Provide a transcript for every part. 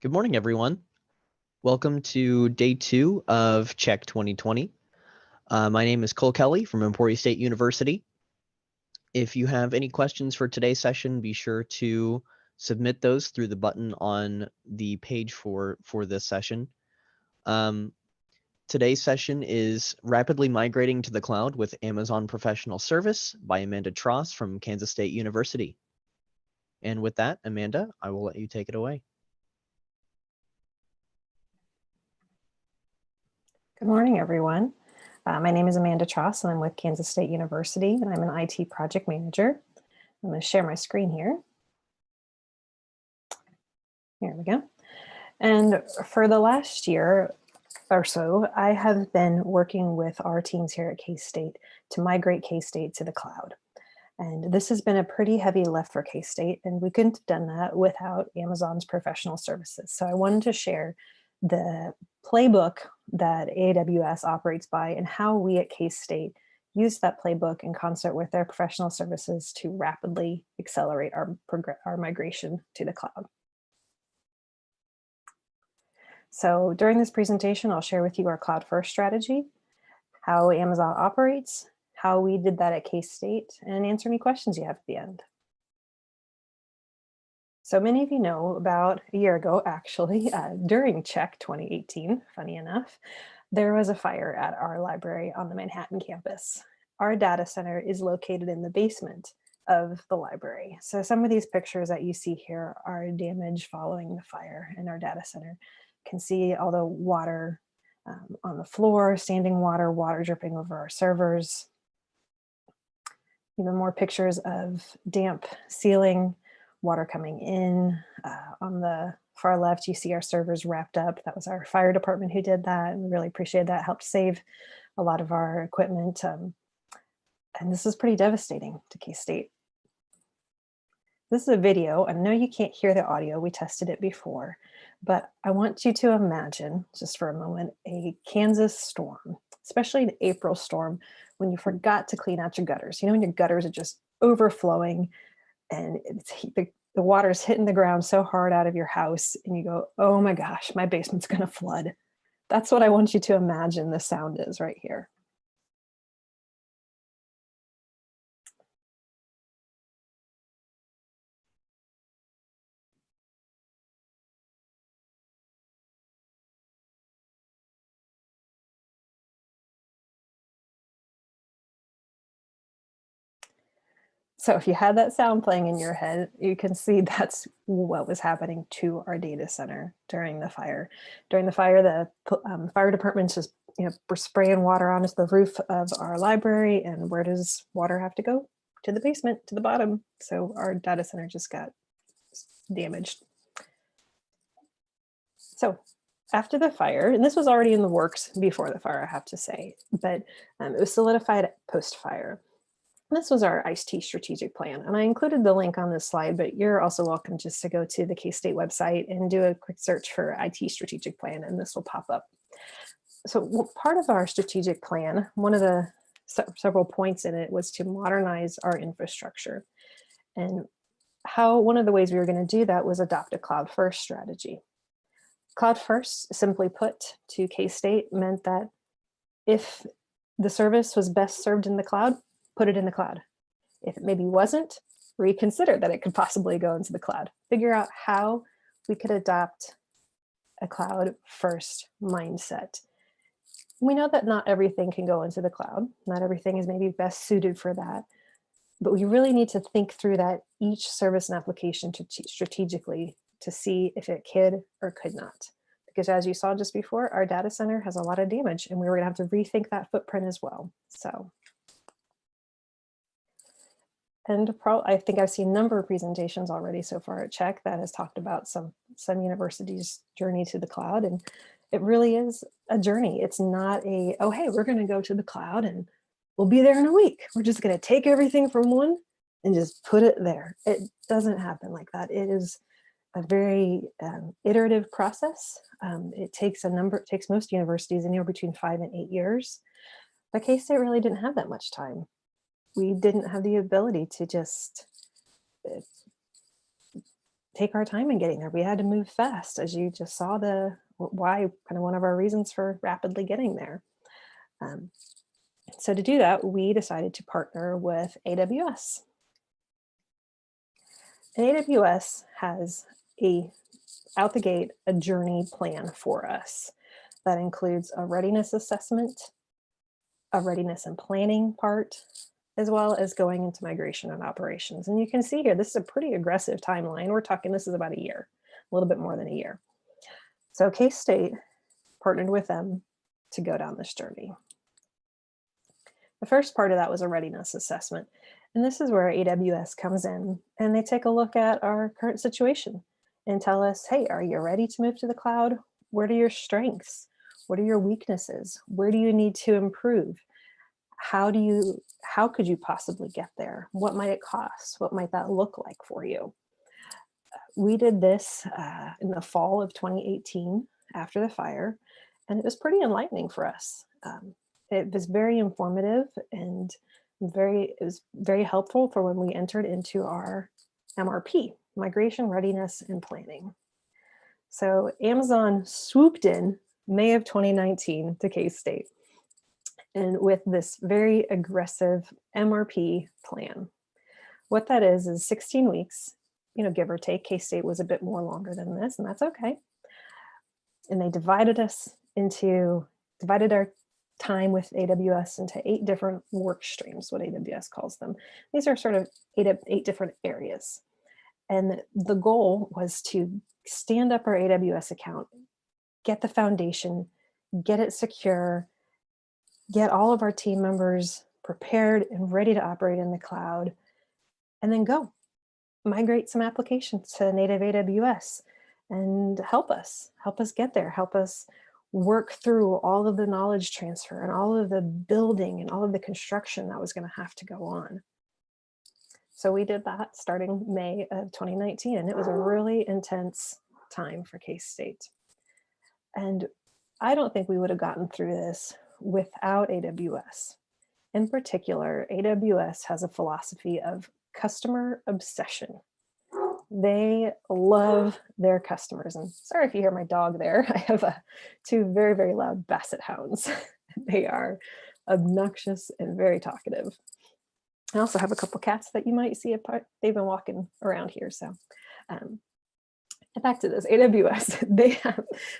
Good morning, everyone. Welcome to day 2 of Check 2020. My name is Kelley from Emporia State University. If you have any questions for today's session, be sure to submit those through the button on the page for this session. Today's session is Rapidly Migrating to the Cloud with Amazon Professional Service by Amanda Tross from Kansas State University. And with that, Amanda, I will let you take it away. Good morning, everyone. My name is Amanda Tross, and I'm with Kansas State University, and I'm an IT project manager. I'm going to share my screen here. Here we go. And for the last year or so, I have been working with our teams here at K-State to migrate K-State to the cloud. And this has been a pretty heavy lift for K-State, and we couldn't have done that without Amazon's professional services. So I wanted to share the playbook that AWS operates by and how we at K-State use that playbook in concert with their professional services to rapidly accelerate our migration to the cloud. So during this presentation, I'll share with you our cloud first strategy, how Amazon operates, how we did that at K-State, and answer any questions you have at the end. So many of you know about a year ago, actually, during Check 2018, funny enough, there was a fire at our library on the Manhattan campus. Our data center is located in the basement of the library. So some of these pictures that you see here are damage following the fire in our data center. You can see all the water on the floor, standing water dripping over our servers. Even more pictures of damp ceiling, water coming in. On the far left, you see our servers wrapped up. That was our fire department who did that, and we really appreciate that. Helped save a lot of our equipment. And this is pretty devastating to K-State. This is a video. I know you can't hear the audio. We tested it before, but I want you to imagine, just for a moment, a Kansas storm, especially an April storm, when you forgot to clean out your gutters. You know, when your gutters are just overflowing, and the water's hitting the ground so hard out of your house, and you go, oh my gosh, my basement's gonna flood. That's what I want you to imagine the sound is right here. So if you had that sound playing in your head, you can see that's what was happening to our data center during the fire. During the fire, the fire department's just were spraying water onto the roof of our library. And where does water have to go? To the basement, to the bottom. So our data center just got damaged. So after the fire, and this was already in the works before the fire, I have to say, but it was solidified post-fire. This was our IT strategic plan, and I included the link on this slide, but you're also welcome just to go to the K-State website and do a quick search for IT strategic plan, and this will pop up. So part of our strategic plan, one of the several points in it was to modernize our infrastructure. And one of the ways we were going to do that was adopt a cloud first strategy. Cloud first, simply put, to K-State meant that if the service was best served in the cloud, put it in the cloud. If it maybe wasn't, reconsider that it could possibly go into the cloud. Figure out how we could adopt a cloud first mindset. We know that not everything can go into the cloud. Not everything is maybe best suited for that, but we really need to think through that each service and application strategically to see if it could or could not. Because as you saw just before, our data center has a lot of damage, and we were gonna have to rethink that footprint as well. And I think I've seen a number of presentations already so far at Check that has talked about some universities' journey to the cloud. And it really is a journey. It's not a, oh, hey, we're going to go to the cloud and we'll be there in a week. We're just going to take everything from one and just put it there. It doesn't happen like that. It is a very iterative process. It takes most universities anywhere between 5 and 8 years. But K-State really didn't have that much time. We didn't have the ability to just take our time in getting there. We had to move fast, as you just saw why, kind of one of our reasons for rapidly getting there. So to do that, we decided to partner with AWS. And AWS has out the gate, a journey plan for us that includes a readiness assessment, a readiness and planning part, as well as going into migration and operations. And you can see here, this is a pretty aggressive timeline. We're talking, this is about a year, a little bit more than a year. So K-State partnered with them to go down this journey. The first part of that was a readiness assessment. And this is where AWS comes in and they take a look at our current situation and tell us, hey, are you ready to move to the cloud? What are your strengths? What are your weaknesses? Where do you need to improve? How could you possibly get there? What might it cost? What might that look like for you? We did this in the fall of 2018 after the fire, and it was pretty enlightening for us. It was very informative and it was very helpful for when we entered into our MRP, Migration Readiness and Planning. So Amazon swooped in May of 2019 to K-State, and with this very aggressive MRP plan. What that is 16 weeks, give or take. K-State was a bit more longer than this, and that's okay. And they divided our time with AWS into 8 different work streams, what AWS calls them. These are sort of eight different areas. And the goal was to stand up our AWS account, get the foundation, get it secure, get all of our team members prepared and ready to operate in the cloud, and then go migrate some applications to native AWS and help us get there, help us work through all of the knowledge transfer and all of the building and all of the construction that was going to have to go on. So we did that starting May of 2019, and it was a really intense time for K-State. And I don't think we would have gotten through this without AWS. In particular, AWS has a philosophy of customer obsession. They love their customers. And sorry if you hear my dog there. I have 2 very, very loud basset hounds. They are obnoxious and very talkative. I also have a couple cats that you might see apart. They've been walking around here. So back to this, AWS,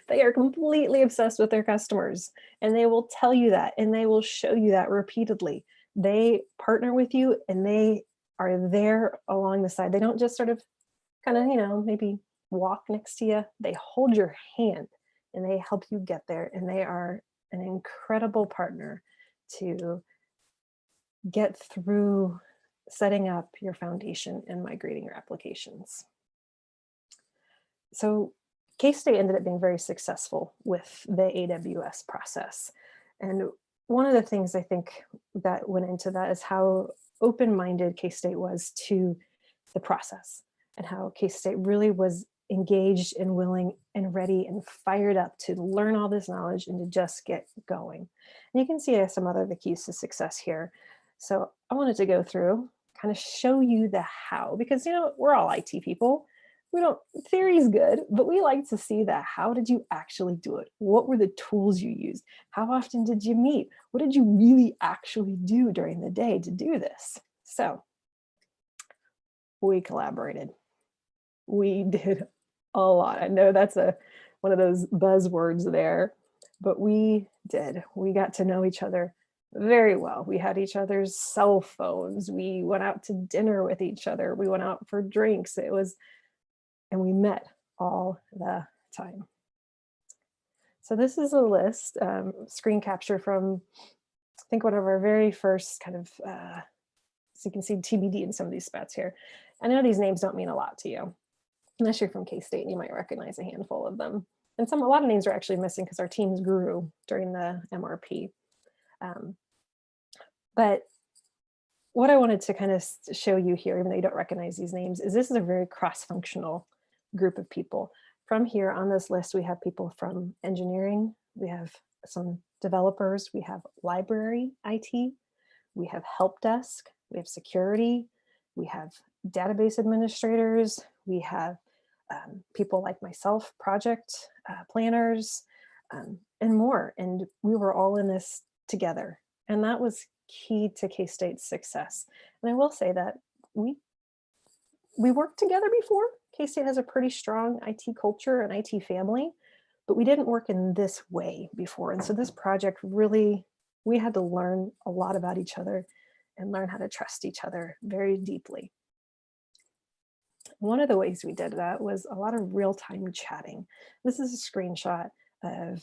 they are completely obsessed with their customers, and they will tell you that, and they will show you that repeatedly. They partner with you and they are there along the side. They don't just sort of kind of, maybe walk next to you. They hold your hand and they help you get there. And they are an incredible partner to get through setting up your foundation and migrating your applications. So K-State ended up being very successful with the AWS process. And one of the things I think that went into that is how open-minded K-State was to the process, and how K-State really was engaged and willing and ready and fired up to learn all this knowledge and to just get going. And you can see some other of the keys to success here. So I wanted to go through, kind of show you the how, because we're all IT people. Theory is good, but we like to see that. How did you actually do it? What were the tools you used? How often did you meet? What did you really actually do during the day to do this? So we collaborated. We did a lot. I know that's one of those buzzwords there, but we did. We got to know each other very well. We had each other's cell phones. We went out to dinner with each other. We went out for drinks. And we met all the time. So this is a list, screen capture from, I think, one of our very first kind of, so you can see TBD in some of these spots here. I know these names don't mean a lot to you, unless you're from K-State and you might recognize a handful of them. And a lot of names are actually missing because our teams grew during the MRP. But what I wanted to kind of show you here, even though you don't recognize these names, is this is a very cross-functional group of people. From here on this list, we have people from engineering, we have some developers, we have library IT, we have help desk, we have security, we have database administrators, we have people like myself, project planners, and more. And we were all in this together. And that was key to K-State's success. And I will say that we worked together before. K-State has a pretty strong IT culture and IT family, but we didn't work in this way before. And so this project really, we had to learn a lot about each other and learn how to trust each other very deeply. One of the ways we did that was a lot of real-time chatting. This is a screenshot of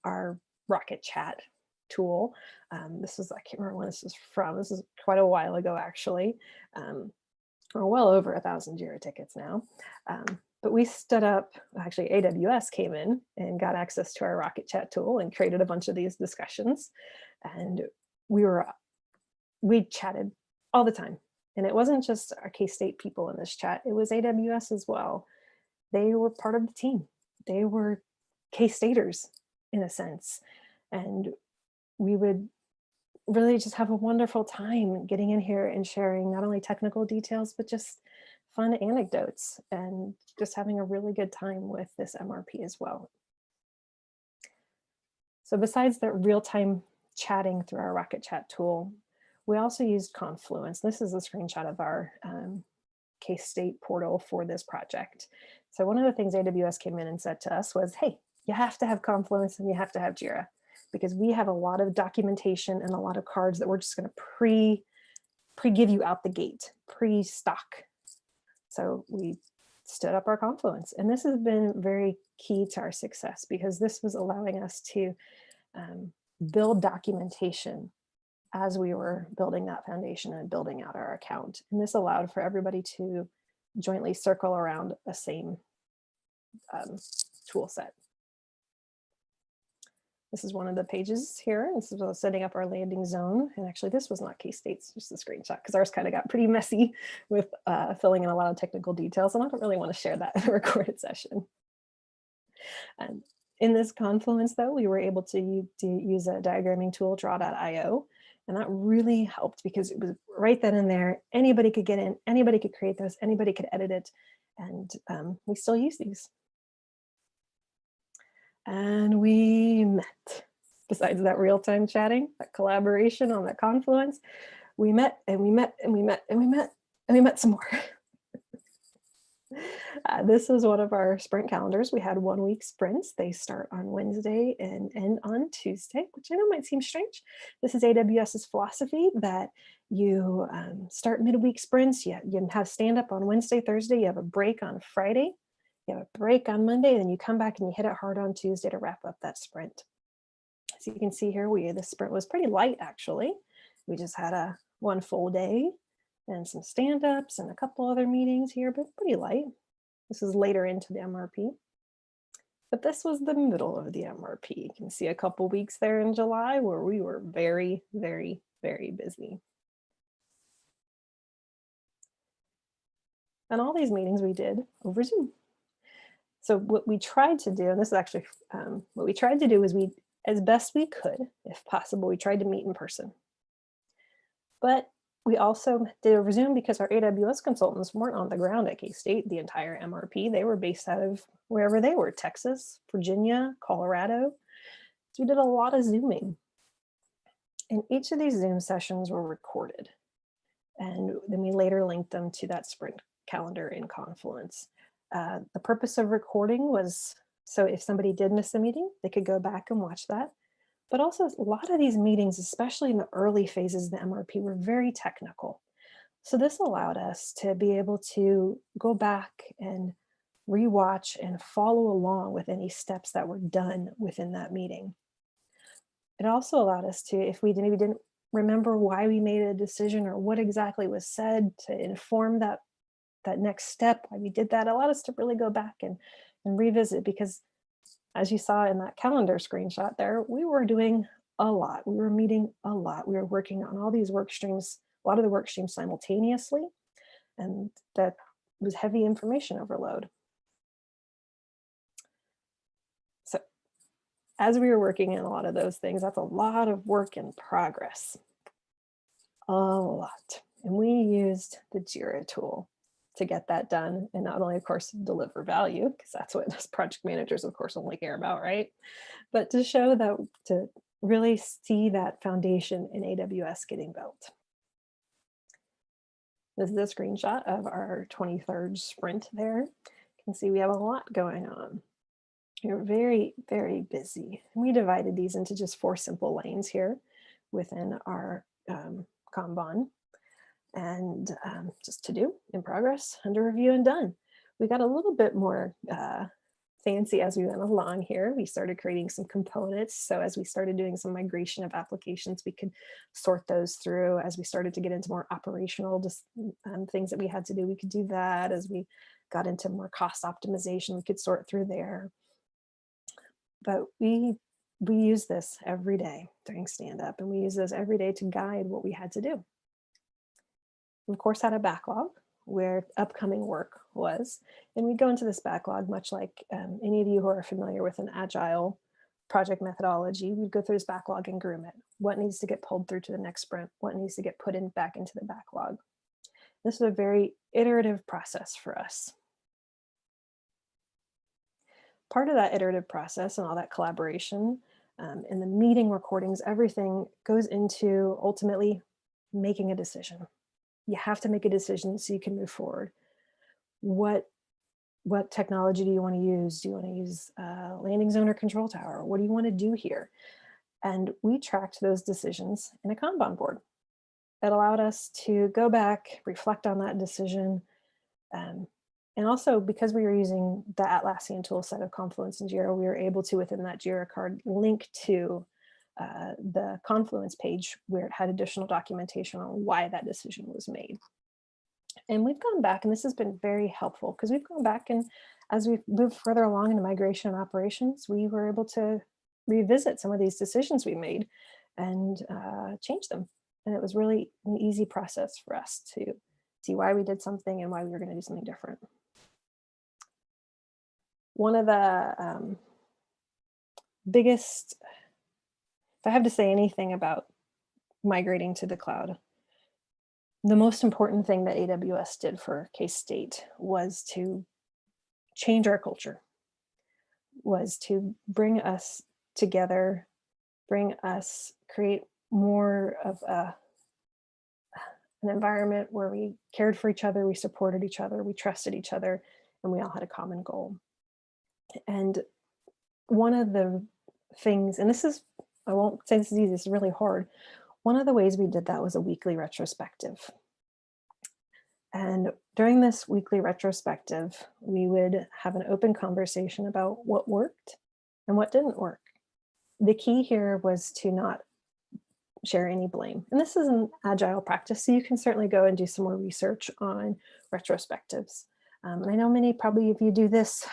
our Rocket Chat tool. This is, I can't remember when this is from. This is quite a while ago, actually. We're well over 1,000 JIRA tickets now. But we stood up, actually AWS came in and got access to our Rocket Chat tool and created a bunch of these discussions. And we chatted all the time. And it wasn't just our K-State people in this chat, it was AWS as well. They were part of the team. They were K-Staters in a sense. And we would really just have a wonderful time getting in here and sharing not only technical details, but just fun anecdotes and just having a really good time with this MRP as well. So besides the real-time chatting through our Rocket Chat tool, we also used Confluence. This is a screenshot of our K-State portal for this project. So one of the things AWS came in and said to us was, hey, you have to have Confluence and you have to have JIRA, because we have a lot of documentation and a lot of cards that we're just going to pre-give you out the gate, pre-stock. So we stood up our Confluence, and this has been very key to our success, because this was allowing us to build documentation as we were building that foundation and building out our account. And this allowed for everybody to jointly circle around a same tool set. This is one of the pages here. This is setting up our landing zone. And actually this was not K-State's, just a screenshot, because ours kind of got pretty messy with filling in a lot of technical details. And I don't really want to share that in a recorded session. And in this Confluence though, we were able to use a diagramming tool, draw.io. And that really helped, because it was right then and there. Anybody could get in, anybody could create those, anybody could edit it. And we still use these. And we met. Besides that real-time chatting, that collaboration on that Confluence, we met and we met and we met and we met and we met some more. This is one of our sprint calendars. We had 1 week sprints. They start on Wednesday and end on Tuesday, which I know might seem strange. This is AWS's philosophy that you start midweek sprints. You have stand up on Wednesday, Thursday. You have a break on Friday. You have a break on Monday. Then you come back and you hit it hard on Tuesday to wrap up that sprint. So you can see here, the sprint was pretty light, actually. We just had one full day and some stand-ups and a couple other meetings here, but pretty light. This is later into the MRP. But this was the middle of the MRP. You can see a couple weeks there in July where we were very, very, very busy. And all these meetings we did over Zoom. So what we tried to do, and this is actually what we tried to do, is as best we could, if possible, we tried to meet in person. But we also did over Zoom because our AWS consultants weren't on the ground at K-State the entire MRP. They were based out of wherever they were, Texas, Virginia, Colorado. So we did a lot of Zooming. And each of these Zoom sessions were recorded. And then we later linked them to that sprint calendar in Confluence. The purpose of recording was so if somebody did miss a meeting, they could go back and watch that. But also a lot of these meetings, especially in the early phases of the MRP, were very technical. So this allowed us to be able to go back and rewatch and follow along with any steps that were done within that meeting. It also allowed us to, if we maybe didn't remember why we made a decision or what exactly was said, to inform that next step, why we did that, it allowed us to really go back and revisit, because as you saw in that calendar screenshot there, we were doing a lot. We were meeting a lot. We were working on all these work streams, a lot of the work streams simultaneously, and that was heavy information overload. So as we were working in a lot of those things, that's a lot of work in progress, a lot. And we used the JIRA tool. to get that done, and not only, of course, deliver value, because that's what us project managers, of course, only care about, right? But to show that, to really see that foundation in AWS getting built. This is a screenshot of our 23rd sprint there. You can see we have a lot going on. We're very, very busy. And we divided these into just 4 simple lanes here within our Kanban. And just to do, in progress, under review, and done. We got a little bit more fancy as we went along here. We started creating some components. So as we started doing some migration of applications, we could sort those through. As we started to get into more operational things that we had to do, we could do that. As we got into more cost optimization, we could sort through there. But we use this every day during stand-up, and we use this every day to guide what we had to do. We, of course, had a backlog where upcoming work was, and we go into this backlog much like any of you who are familiar with an agile project methodology. We'd go through this backlog and groom it. What needs to get pulled through to the next sprint? What needs to get put in back into the backlog? This is a very iterative process for us. Part of that iterative process and all that collaboration and the meeting recordings, everything goes into ultimately making a decision. You have to make a decision so you can move forward. What technology do you want to use? Do you want to use landing zone or control tower? What do you want to do here? And we tracked those decisions in a Kanban board. It allowed us to go back, reflect on that decision. And also, because we were using the Atlassian tool set of Confluence and JIRA, we were able to, within that JIRA card, link to the Confluence page where it had additional documentation on why that decision was made. And we've gone back, and this has been very helpful, because we've gone back, and as we've moved further along into migration and operations, we were able to revisit some of these decisions we made and change them. And it was really an easy process for us to see why we did something and why we were going to do something different. One of the biggest, if I have to say anything about migrating to the cloud, the most important thing that AWS did for K-State was to change our culture, was to bring us together, create more of an environment where we cared for each other, we supported each other, we trusted each other, and we all had a common goal. And one of the things, and this is, I won't say this is easy, it's really hard. One of the ways we did that was a weekly retrospective. And during this weekly retrospective, we would have an open conversation about what worked and what didn't work. The key here was to not share any blame. And this is an agile practice, so you can certainly go and do some more research on retrospectives. And I know many probably of you do this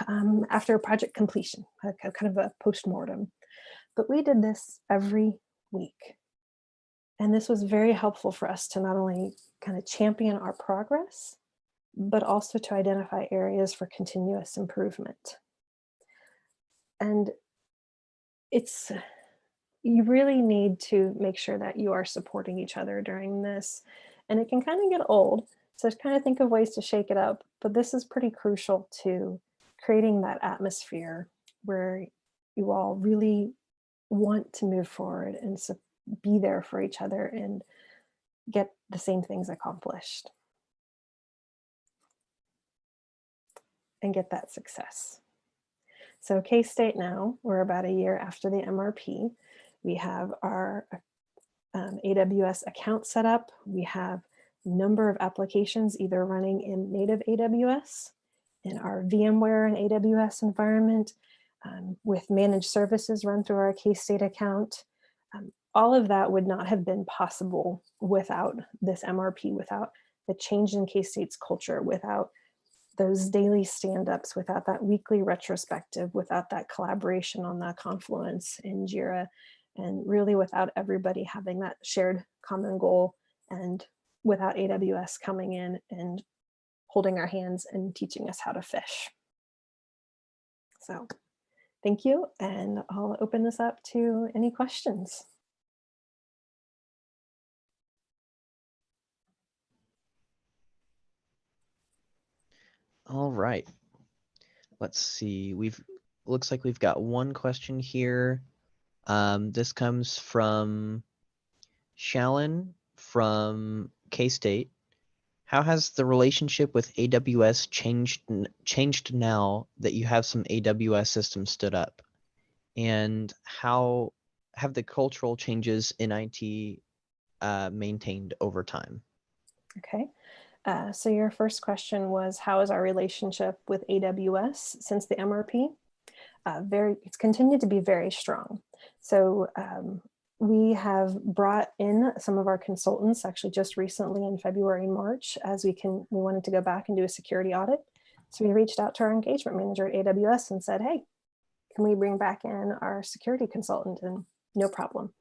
after a project completion, kind of a post-mortem. But we did this every week. And this was very helpful for us to not only kind of champion our progress, but also to identify areas for continuous improvement. And you really need to make sure that you are supporting each other during this. And it can kind of get old, so kind of think of ways to shake it up. But this is pretty crucial to creating that atmosphere where you all really want to move forward and be there for each other and get the same things accomplished and get that success. So K-State now, we're about a year after the MRP. We have our AWS account set up. We have a number of applications either running in native AWS, in our VMware and AWS environment, with managed services run through our K-State account. All of that would not have been possible without this MRP, without the change in K-State's culture, without those daily stand-ups, without that weekly retrospective, without that collaboration on the Confluence in JIRA, and really without everybody having that shared common goal, and without AWS coming in and holding our hands and teaching us how to fish. So thank you, and I'll open this up to any questions. All right. Let's see. Looks like we've got one question here. This comes from Shalyn from K-State. How has the relationship with AWS changed now that you have some AWS systems stood up? And how have the cultural changes in IT maintained over time? Okay. So your first question was, how is our relationship with AWS since the MRP? It's continued to be very strong. So we have brought in some of our consultants actually just recently in February and March as we wanted to go back and do a security audit. So we reached out to our engagement manager at AWS and said, hey, can we bring back in our security consultant? And no problem.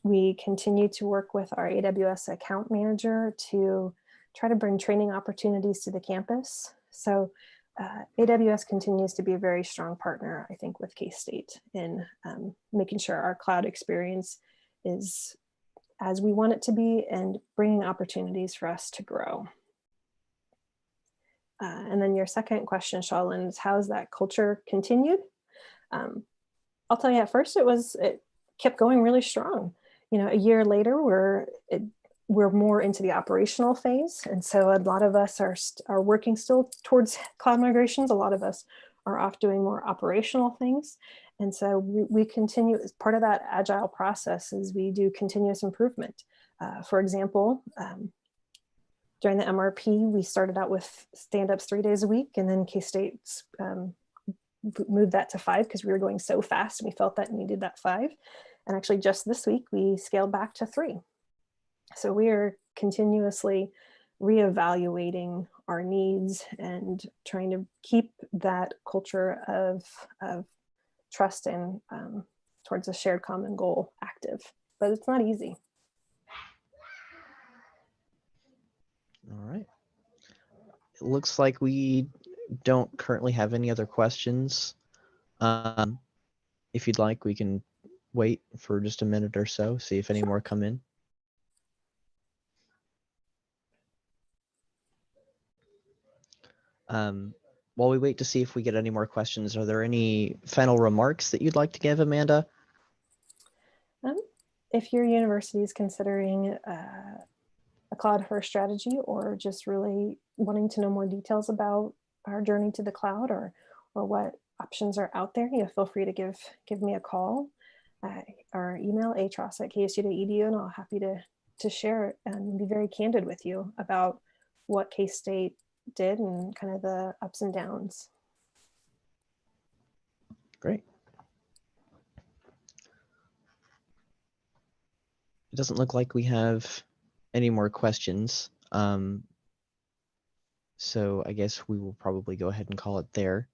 We continue to work with our AWS account manager to try to bring training opportunities to the campus. So AWS continues to be a very strong partner, I think, with K-State in making sure our cloud experience is as we want it to be and bringing opportunities for us to grow. And then your second question, Shalyn, is how has that culture continued? I'll tell you, at first it kept going really strong. A year later, we're more into the operational phase. And so a lot of us are working still towards cloud migrations. A lot of us are off doing more operational things. And so we continue, as part of that agile process is we do continuous improvement. For example, during the MRP, we started out with stand-ups 3 days a week, and then K-State moved that to 5 because we were going so fast and we felt that needed that 5. And actually just this week, we scaled back to 3. So we are continuously reevaluating our needs and trying to keep that culture of trust and towards a shared common goal active, but it's not easy. All right. It looks like we don't currently have any other questions. If you'd like, we can wait for just a minute or so, see if any more come in. While we wait to see if we get any more questions, are there any final remarks that you'd like to give, Amanda? If your university is considering a cloud-first strategy or just really wanting to know more details about our journey to the cloud or what options are out there, feel free to give me a call or email atross@ksu.edu, and I'll be happy to share and be very candid with you about what K-State did and kind of the ups and downs. Great. It doesn't look like we have any more questions. So I guess we will probably go ahead and call it there.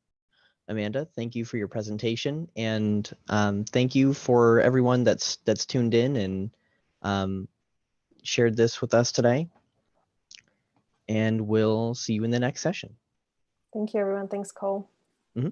Amanda, thank you for your presentation, and thank you for everyone that's tuned in and shared this with us today. And we'll see you in the next session. Thank you, everyone. Thanks, Cole. Mm-hmm.